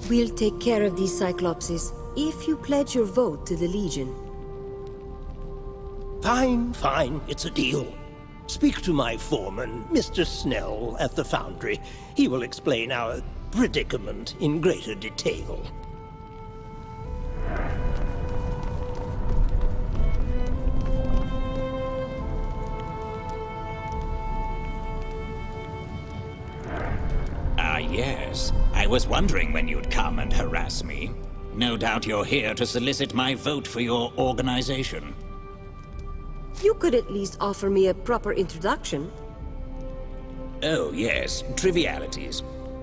We'll take care of these Cyclopses, if you pledge your vote to the Legion. Fine, fine. It's a deal. Speak to my foreman, Mr. Snell, at the foundry. He will explain our predicament in greater detail. Ah, yes. I was wondering when you'd come and harass me. No doubt you're here to solicit my vote for your organization. You could at least offer me a proper introduction. Oh, yes. Trivialities.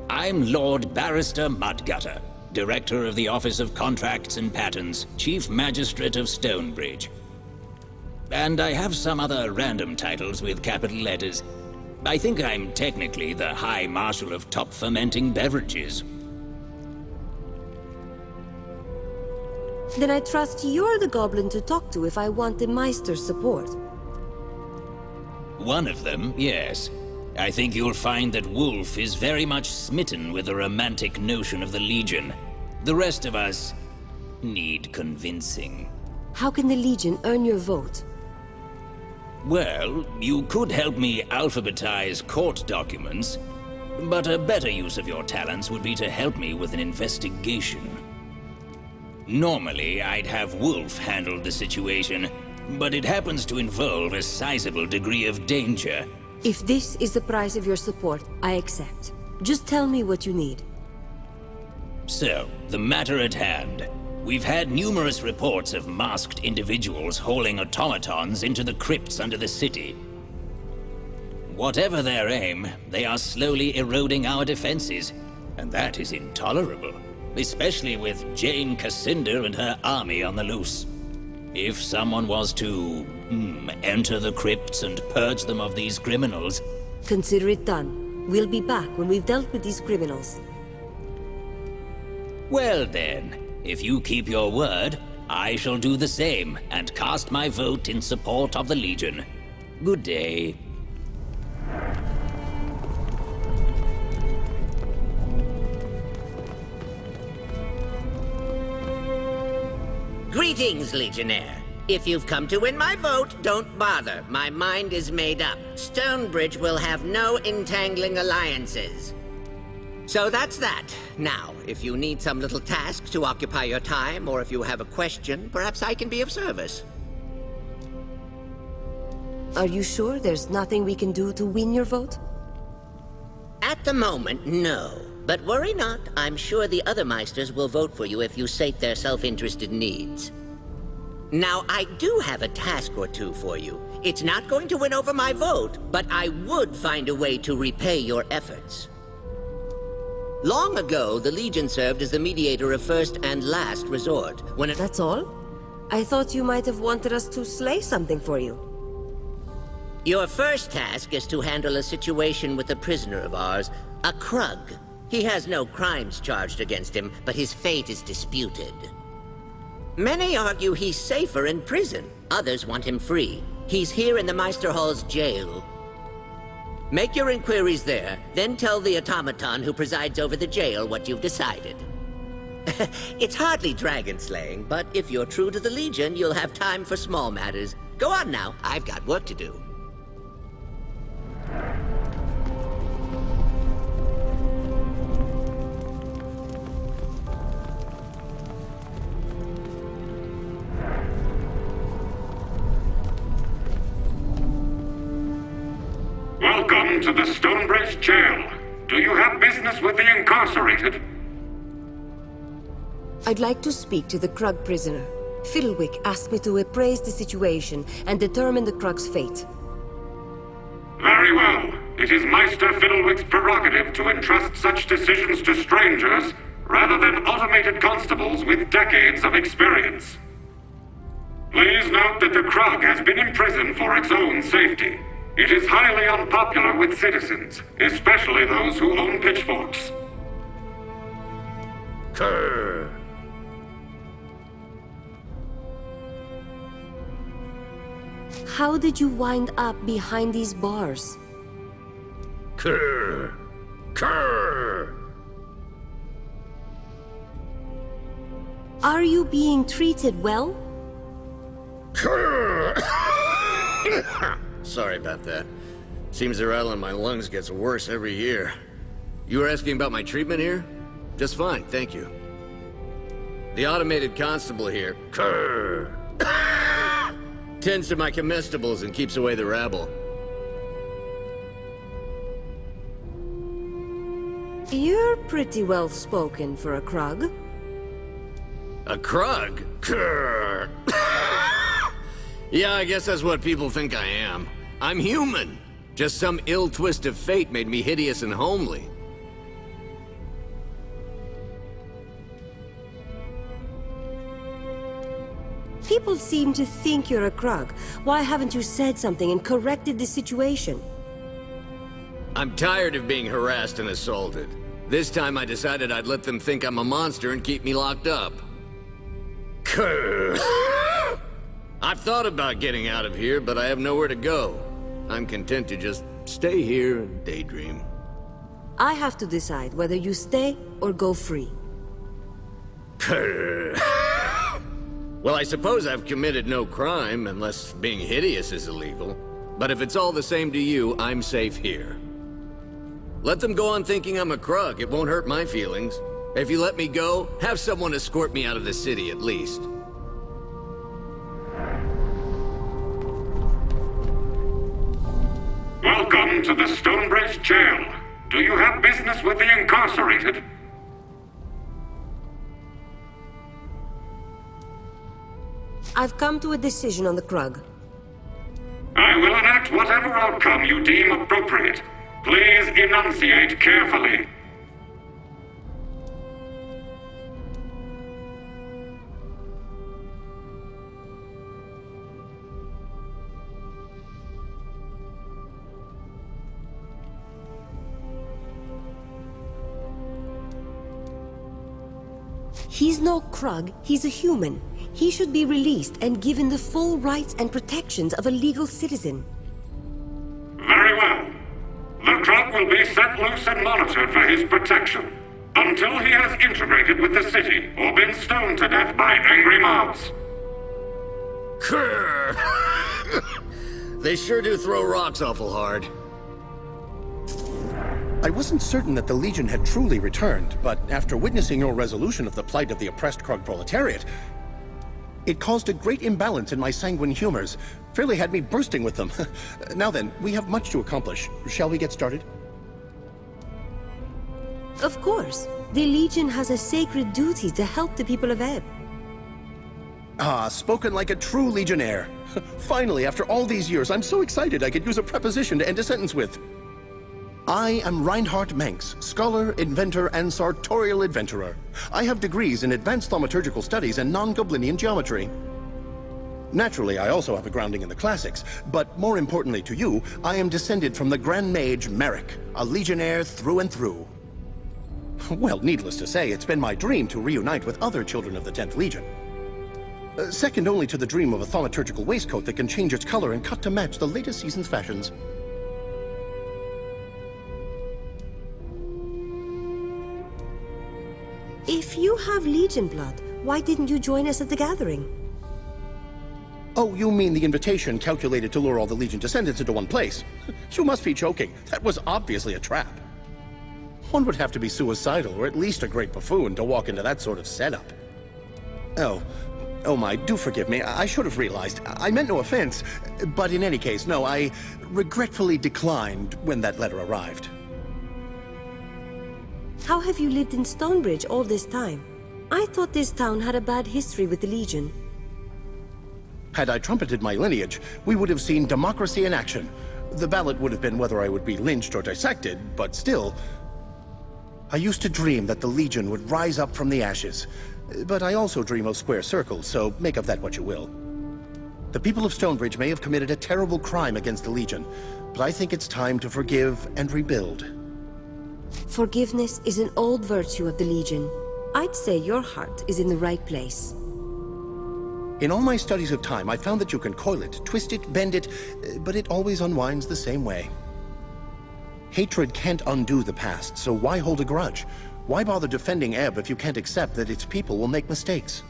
I'm Lord Barrister Mudgutter, Director of the Office of Contracts and Patents, Chief Magistrate of Stonebridge. And I have some other random titles with capital letters. I think I'm technically the High Marshal of Top Fermenting Beverages. Then I trust you're the goblin to talk to if I want the Meister's support. One of them, yes. I think you'll find that Wolf is very much smitten with the romantic notion of the Legion. The rest of us need convincing. How can the Legion earn your vote? Well, you could help me alphabetize court documents, but a better use of your talents would be to help me with an investigation. Normally, I'd have Wolf handle the situation, but it happens to involve a sizable degree of danger. If this is the price of your support, I accept. Just tell me what you need. So, the matter at hand. We've had numerous reports of masked individuals hauling automatons into the crypts under the city. Whatever their aim, they are slowly eroding our defenses, and that is intolerable. Especially with Jane Cassinda and her army on the loose. If someone was to enter the crypts and purge them of these criminals... Consider it done. We'll be back when we've dealt with these criminals. Well then, if you keep your word, I shall do the same and cast my vote in support of the Legion. Good day. Greetings, Legionnaire. If you've come to win my vote, don't bother. My mind is made up. Stonebridge will have no entangling alliances. So that's that. Now, if you need some little task to occupy your time, or if you have a question, perhaps I can be of service. Are you sure there's nothing we can do to win your vote? At the moment, no. But worry not, I'm sure the other Meisters will vote for you if you sate their self-interested needs. Now, I do have a task or two for you. It's not going to win over my vote, but I would find a way to repay your efforts. Long ago, the Legion served as the mediator of first and last resort. That's all? I thought you might have wanted us to slay something for you. Your first task is to handle a situation with a prisoner of ours, a Krug. He has no crimes charged against him, but his fate is disputed. Many argue he's safer in prison. Others want him free. He's here in the Meister Hall's jail. Make your inquiries there, then tell the automaton who presides over the jail what you've decided. It's hardly dragon slaying, but if you're true to the Legion, you'll have time for small matters. Go on now, I've got work to do. Welcome to the Stonebridge Jail. Do you have business with the incarcerated? I'd like to speak to the Krug prisoner. Fiddlewick asked me to appraise the situation and determine the Krug's fate. Very well. It is Meister Fiddlewick's prerogative to entrust such decisions to strangers, rather than automated constables with decades of experience. Please note that the Krug has been imprisoned for its own safety. It is highly unpopular with citizens, especially those who own pitchforks. Krr. How did you wind up behind these bars? Krr. Krr. Are you being treated well? Sorry about that. Seems the rattle in my lungs gets worse every year. You were asking about my treatment here? Just fine, thank you. The automated constable here tends to my comestibles and keeps away the rabble. You're pretty well spoken for a Krug. A Krug? Yeah, I guess that's what people think I am. I'm human. Just some ill twist of fate made me hideous and homely. People seem to think you're a Krug. Why haven't you said something and corrected the situation? I'm tired of being harassed and assaulted. This time I decided I'd let them think I'm a monster and keep me locked up. I've thought about getting out of here, but I have nowhere to go. I'm content to just stay here and daydream. I have to decide whether you stay or go free. Well, I suppose I've committed no crime, unless being hideous is illegal. But if it's all the same to you, I'm safe here. Let them go on thinking I'm a Krug. It won't hurt my feelings. If you let me go, have someone escort me out of the city at least. Welcome to the Stonebridge Jail. Do you have business with the incarcerated? I've come to a decision on the Krug. I will enact whatever outcome you deem appropriate. Please enunciate carefully. He's no Krug, he's a human. He should be released and given the full rights and protections of a legal citizen. Very well. The Krug will be set loose and monitored for his protection, until he has integrated with the city or been stoned to death by angry mobs. They sure do throw rocks awful hard. I wasn't certain that the Legion had truly returned, but after witnessing your resolution of the plight of the oppressed Krug proletariat, it caused a great imbalance in my sanguine humors. Fairly had me bursting with them. Now then, we have much to accomplish. Shall we get started? Of course. The Legion has a sacred duty to help the people of Ebb. Ah, spoken like a true Legionnaire. Finally, after all these years, I'm so excited I could use a preposition to end a sentence with. I am Reinhardt Manx, scholar, inventor, and sartorial adventurer. I have degrees in advanced thaumaturgical studies and non-Goblinian geometry. Naturally, I also have a grounding in the classics, but more importantly to you, I am descended from the Grand Mage Merrick, a Legionnaire through and through. Well, needless to say, it's been my dream to reunite with other children of the 10th Legion. Second only to the dream of a thaumaturgical waistcoat that can change its color and cut to match the latest season's fashions. If you have Legion blood, why didn't you join us at the gathering? Oh, you mean the invitation calculated to lure all the Legion descendants into one place? You must be joking. That was obviously a trap. One would have to be suicidal, or at least a great buffoon, to walk into that sort of setup. Oh my, do forgive me. I should have realized. I meant no offense. But in any case, no, I regretfully declined when that letter arrived. How have you lived in Stonebridge all this time? I thought this town had a bad history with the Legion. Had I trumpeted my lineage, we would have seen democracy in action. The ballot would have been whether I would be lynched or dissected, but still... I used to dream that the Legion would rise up from the ashes. But I also dream of square circles, so make of that what you will. The people of Stonebridge may have committed a terrible crime against the Legion, but I think it's time to forgive and rebuild. Forgiveness is an old virtue of the Legion. I'd say your heart is in the right place. In all my studies of time, I found that you can coil it, twist it, bend it, but it always unwinds the same way. Hatred can't undo the past, so why hold a grudge? Why bother defending Ebb if you can't accept that its people will make mistakes?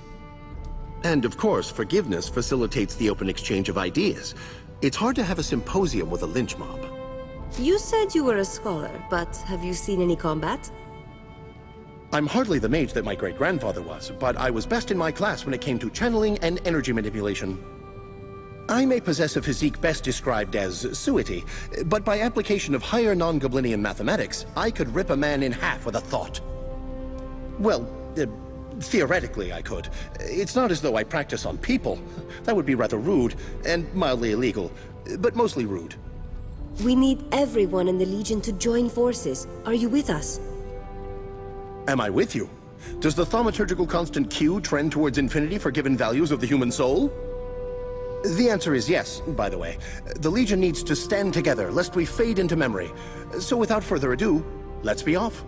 And of course, forgiveness facilitates the open exchange of ideas. It's hard to have a symposium with a lynch mob. You said you were a scholar, but have you seen any combat? I'm hardly the mage that my great-grandfather was, but I was best in my class when it came to channeling and energy manipulation. I may possess a physique best described as suety, but by application of higher non-Goblinian mathematics, I could rip a man in half with a thought. Well, theoretically I could. It's not as though I practice on people. That would be rather rude, and mildly illegal, but mostly rude. We need everyone in the Legion to join forces. Are you with us? Am I with you? Does the thaumaturgical constant Q trend towards infinity for given values of the human soul? The answer is yes, by the way. The Legion needs to stand together, lest we fade into memory. So without further ado, let's be off.